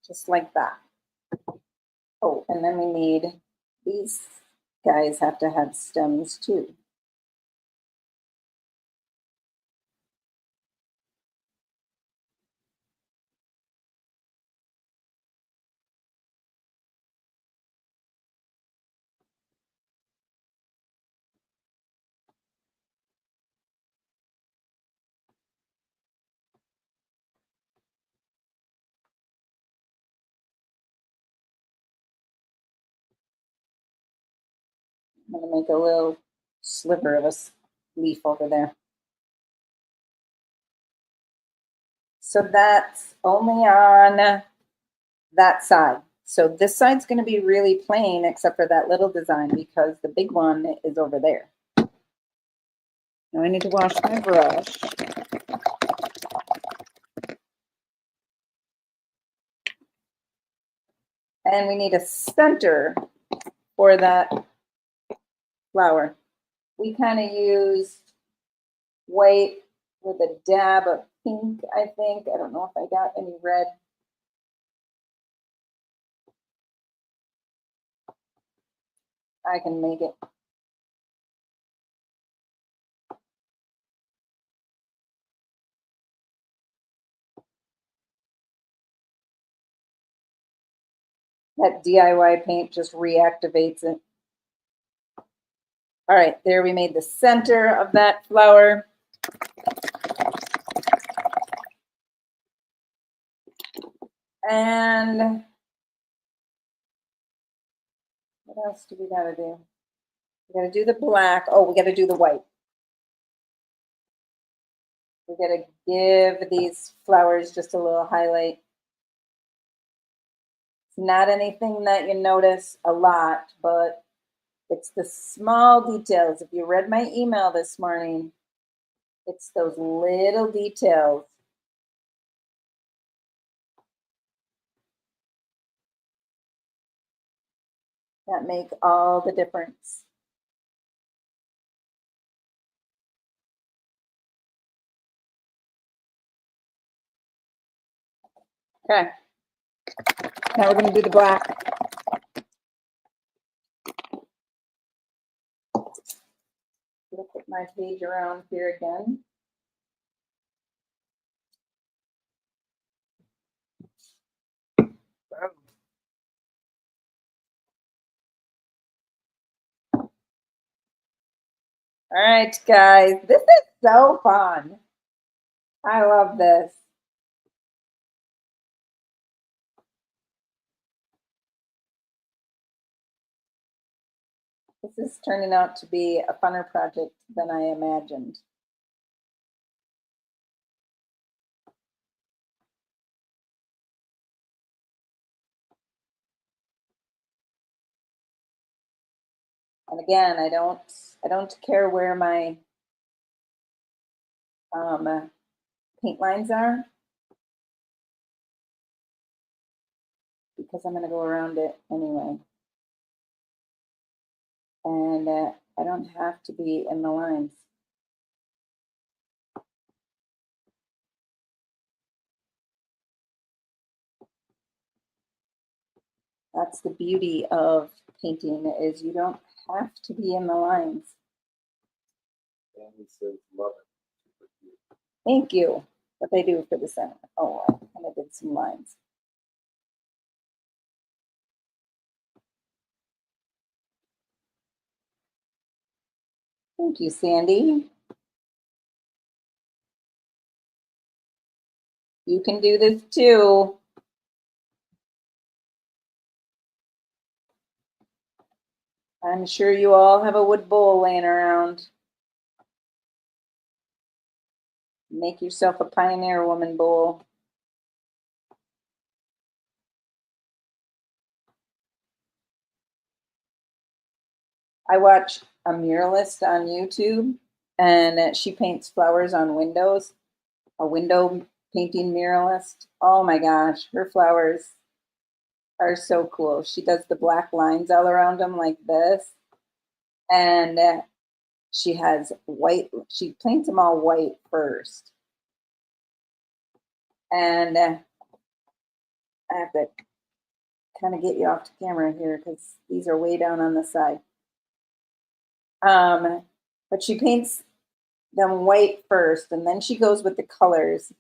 Just like that. Oh, and then we need, these guys have to have stems too. I'm going to make a little sliver of a leaf over there. So that's only on that side. So this side's going to be really plain except for that little design because the big one is over there. Now I need to wash my brush. And we need a center for that flower. We kind of used white with a dab of pink, I think. I don't know if I got any red. I can make it. That DIY paint just reactivates it. All right, there we made the center of that flower. And what else do we gotta do? We gotta do the black. Oh, we gotta do the white. We gotta give these flowers just a little highlight. It's not anything that you notice a lot, but it's the small details. If you read my email this morning, it's those little details. That make all the difference. Okay. Now we're going to do the black. I'm going to put my page around here again. All right, guys, this is so fun. I love this. This is turning out to be a funner project than I imagined. And again, I don't care where my paint lines are, because I'm going to go around it anyway. And I don't have to be in the lines. That's the beauty of painting, is you don't have to be in the lines. Sandy says, love it. Super cute. Thank you. What they do for the center. Oh, I kind of did some lines. Thank you, Sandy. You can do this too. I'm sure you all have a wood bowl laying around. Make yourself a Pioneer Woman bowl. I watch a muralist on YouTube, and she paints flowers on windows. A window painting muralist. Oh my gosh, her flowers are so cool. She does the black lines all around them like this. And she has white, she paints them all white first. And I have to kind of get you off the camera here because these are way down on the side. But she paints them white first, and then she goes with the colors.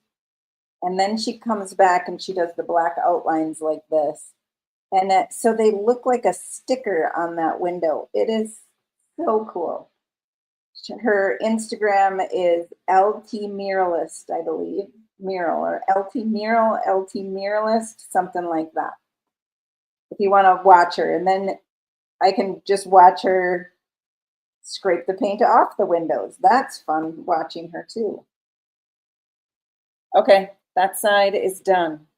And then she comes back and she does the black outlines like this. And so they look like a sticker on that window. It is so cool. Her Instagram is LT Muralist, I believe. Mural or LT Mural, LT Muralist, something like that. If you want to watch her. And then I can just watch her scrape the paint off the windows. That's fun watching her too. Okay, that side is done.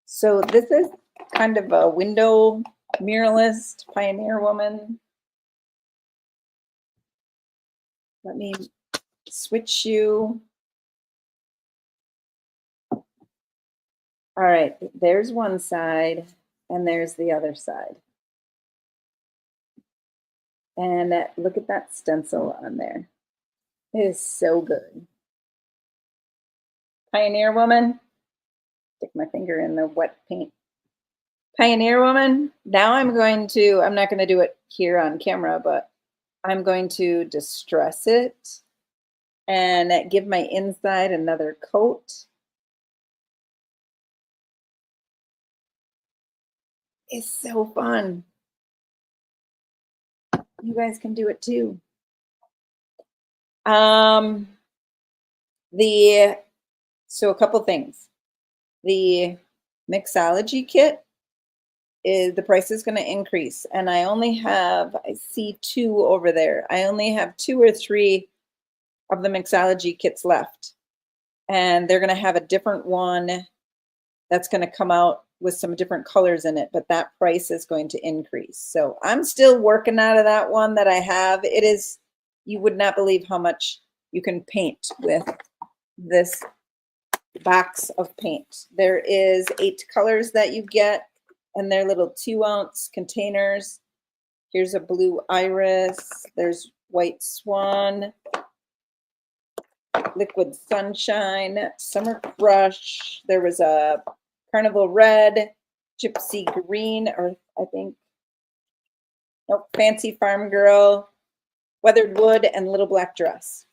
So this is kind of a window muralist, Pioneer Woman. Let me switch you. All right, there's one side and there's the other side. And look at that stencil on there. It is so good. Pioneer Woman. Stick my finger in the wet paint. Pioneer Woman. Now I'm not going to do it here on camera, but I'm going to distress it and give my inside another coat. It's so fun. You guys can do it too. So a couple things. The mixology kit the price is going to increase, and I see 2 over there. I only have 2 or 3 of the mixology kits left, and they're going to have a different one that's going to come out with some different colors in it, but that price is going to increase. So I'm still working out of that one that I have. It is, you would not believe how much you can paint with this box of paint. There is 8 colors that you get, and they're little 2-ounce containers. Here's a blue iris. There's white swan, liquid sunshine, summer crush. There was a carnival red, gypsy green, or I think, nope, fancy farm girl, weathered wood, and little black dress.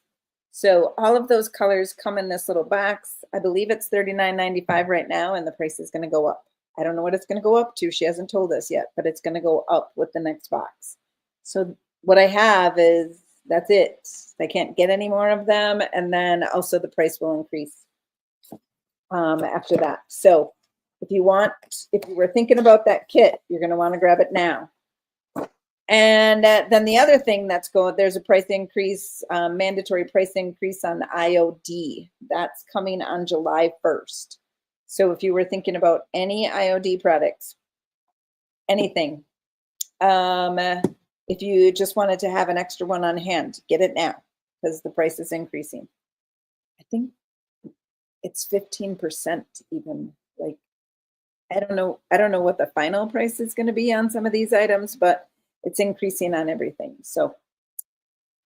So all of those colors come in this little box. I believe it's $39.95 right now, and the price is going to go up. I don't know what it's going to go up to. She hasn't told us yet, but it's going to go up with the next box. So what I have is, that's it. I can't get any more of them. And then also the price will increase after that. So if you were thinking about that kit, you're going to want to grab it now. And then the other thing there's a price increase, mandatory price increase on the IOD. That's coming on July 1st. So if you were thinking about any IOD products, anything, if you just wanted to have an extra one on hand, get it now because the price is increasing. I think it's 15% even. Like, I don't know what the final price is going to be on some of these items, but it's increasing on everything. So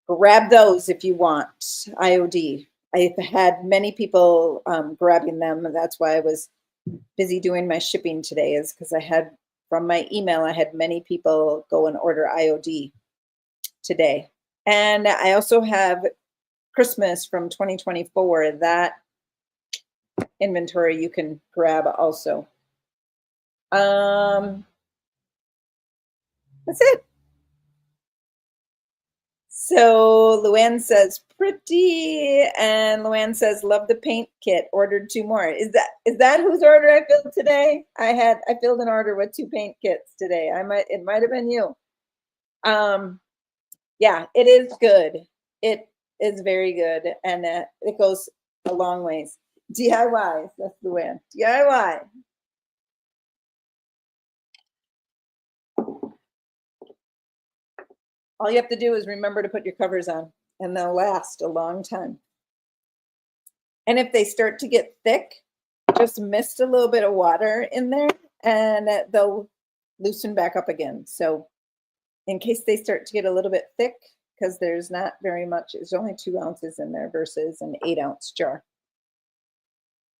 grab those if you want IOD. I've had many people grabbing them. That's why I was busy doing my shipping today, is because from my email, I had many people go and order IOD today. And I also have Christmas from 2024. That inventory you can grab also. That's it. So Luann says pretty, and Luann says love the paint kit. Ordered 2 more. Is that whose order I filled today? I filled an order with 2 paint kits today. It might have been you. Yeah, it is good. It is very good, and it goes a long ways. DIY. That's Luann. DIY. All you have to do is remember to put your covers on, and they'll last a long time. And if they start to get thick, just mist a little bit of water in there, and they'll loosen back up again. So in case they start to get a little bit thick, because there's not very much, there's only 2 ounces in there versus an 8-ounce jar.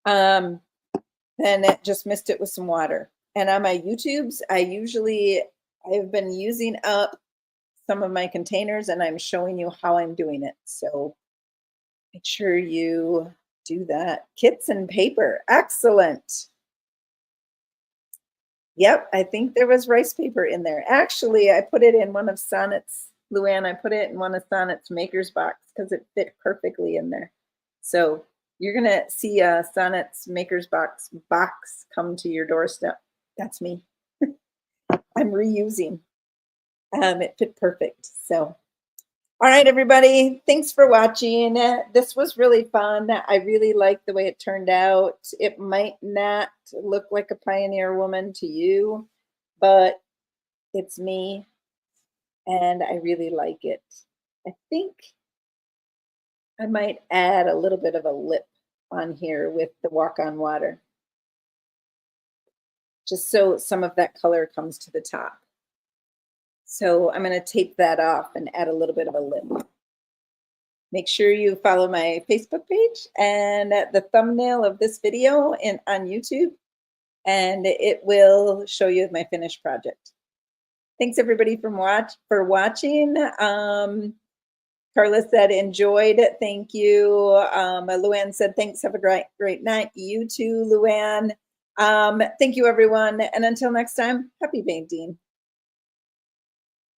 Then just mist it with some water. And on my YouTubes, I've been using up some of my containers, and I'm showing you how I'm doing it. So make sure you do that. Kits and paper. Excellent. Yep, I think there was rice paper in there. Actually, I put it in one of Sonnet's, Luann, I put it in one of Sonnet's Maker's Box because it fit perfectly in there. So you're going to see a Sonnet's Maker's Box come to your doorstep. That's me. I'm reusing. It fit perfect. So, all right, everybody. Thanks for watching. This was really fun. I really like the way it turned out. It might not look like a Pioneer Woman to you, but it's me, and I really like it. I think I might add a little bit of a lip on here with the Walk on Water, just so some of that color comes to the top. So I'm going to tape that off and add a little bit of a lip. Make sure you follow my Facebook page and the thumbnail of this video on YouTube, and it will show you my finished project. Thanks everybody for watching. Carla said enjoyed. Thank you. Luann said thanks. Have a great night. You too, Luann. Thank you everyone. And until next time, happy painting.